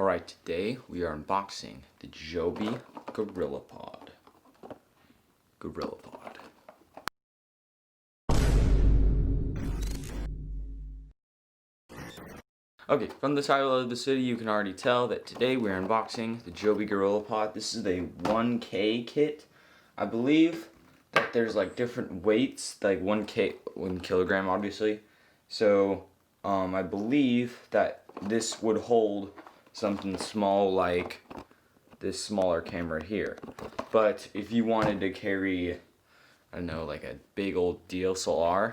Alright, today we are unboxing the Joby Gorilla Pod. Okay, from the title of the video you can already tell that today we're unboxing the Joby Gorilla Pod. This is a 1K kit. I believe that there's like different weights, like 1 kilogram obviously. So I believe that this would hold something small like this smaller camera here. But if you wanted to carry, I don't know, like a big old DSLR,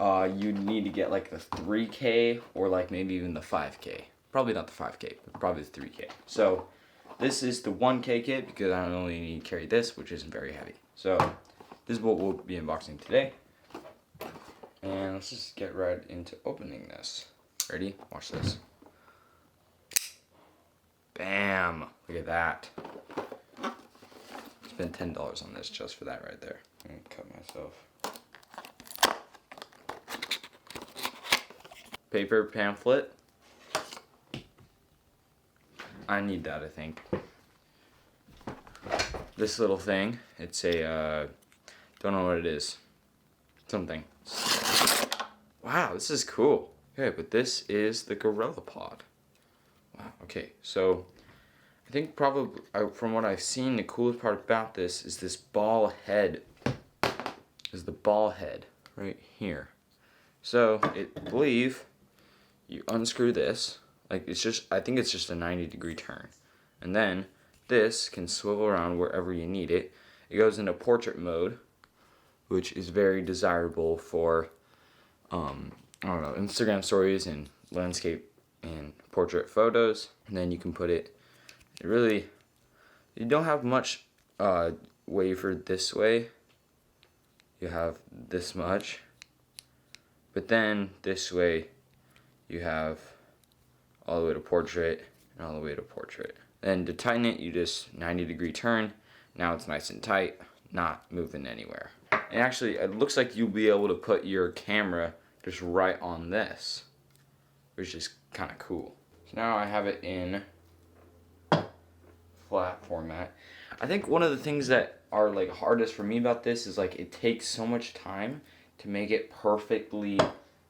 you'd need to get like the 3K or like maybe even the 5K. Probably not the 5K, but probably the 3K. So this is the 1K kit because I only need to carry this, which isn't very heavy. So this is what we'll be unboxing today. And let's just get right into opening this. Ready? Watch this. Bam! Look at that. Spent $10 on this just for that right there. I'm gonna cut myself. Paper pamphlet. I need that, I think. This little thing, it's a, don't know what it is. Something. Wow, this is cool. Okay, but this is the Gorilla Pod. Wow, okay, so I think probably from what I've seen, the coolest part about this is this ball head. Is the ball head right here. So I believe you unscrew this, like it's just, I think it's just a 90-degree turn, and then this can swivel around wherever you need it. It goes into portrait mode, which is very desirable for I don't know, Instagram stories and landscape and portrait photos. And then you can put it really, you don't have much wavered this way. You have this much, but then this way you have all the way to portrait and all the way to portrait. Then to tighten it, you just 90-degree turn. Now it's nice and tight, not moving anywhere. And actually, it looks like you'll be able to put your camera just right on this, which is kind of cool. So now I have it in flat format. I think one of the things that are like hardest for me about this is like it takes so much time to make it perfectly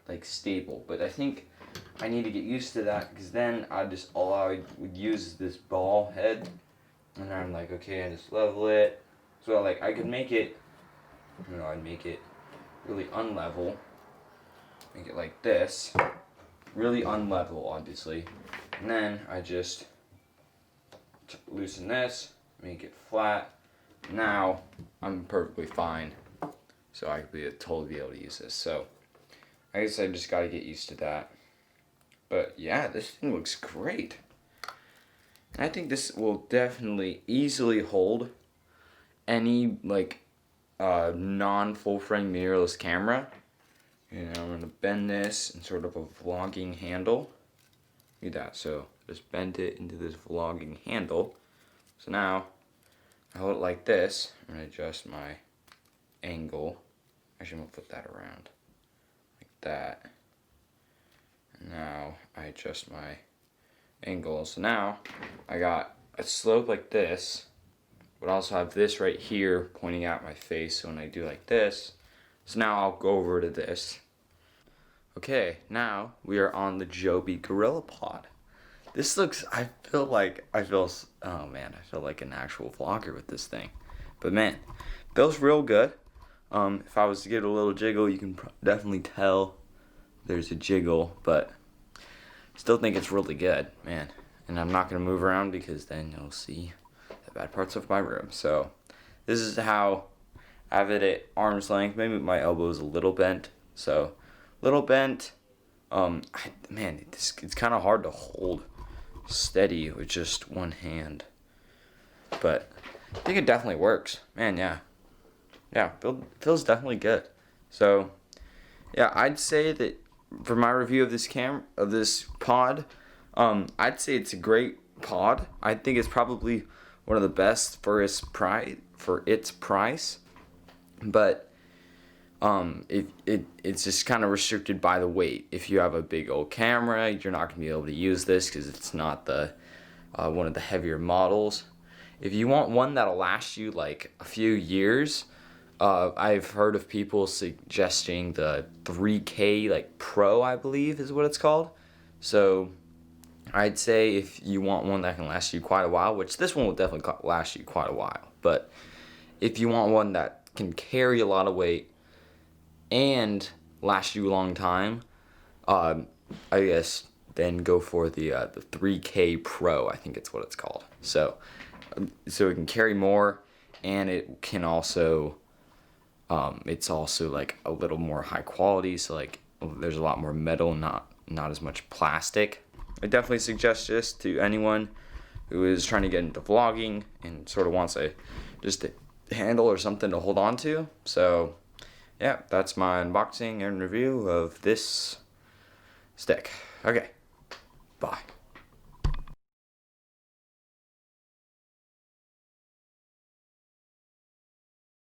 like stable. But I think I need to get used to that, because then all I would use is this ball head, and I'm like, okay, I just level it. So like I could make it, you know, I'd make it really unlevel. Make it like this, really unlevel obviously, and then I just loosen this, make it flat. Now I'm perfectly fine, so I could totally be able to use this. So I guess I just gotta get used to that. But yeah, this thing looks great. I think this will definitely easily hold any like non-full frame mirrorless camera. You know, I'm going to bend this in sort of a vlogging handle. Look at that. So just bend it into this vlogging handle. So now I hold it like this. I'm going to adjust my angle. Actually, I'm going to flip that around. Like that. And now I adjust my angle. So now I got a slope like this, but I also have this right here pointing out my face. So when I do like this, so now I'll go over to this. Okay, now we are on the Joby Gorilla Pod. This looks, oh man, I feel like an actual vlogger with this thing. But man, feels real good. If I was to give it a little jiggle, you can definitely tell there's a jiggle, but still think it's really good, man. And I'm not gonna move around because then you'll see the bad parts of my room. So this is how I have it at arm's length. Maybe my elbow is a little bent, so little bent. Man, it's kind of hard to hold steady with just one hand, but I think it definitely works. Man, yeah, feels definitely good. So yeah, I'd say that for my review of this pod, I'd say it's a great pod. I think it's probably one of the best for its price. But It's just kind of restricted by the weight. If you have a big old camera, you're not going to be able to use this because it's not the one of the heavier models. If you want one that'll last you like a few years, I've heard of people suggesting the 3K like Pro, I believe is what it's called. So I'd say if you want one that can last you quite a while, which this one will definitely last you quite a while, but if you want one that can carry a lot of weight and last you a long time, I guess then go for the 3K Pro, I think it's what it's called. So it can carry more, and it can also it's also like a little more high quality, so like there's a lot more metal, not as much plastic. I definitely suggest this to anyone who is trying to get into vlogging and sort of wants just a handle or something to hold on to. So yeah, that's my unboxing and review of this stick. Okay, bye.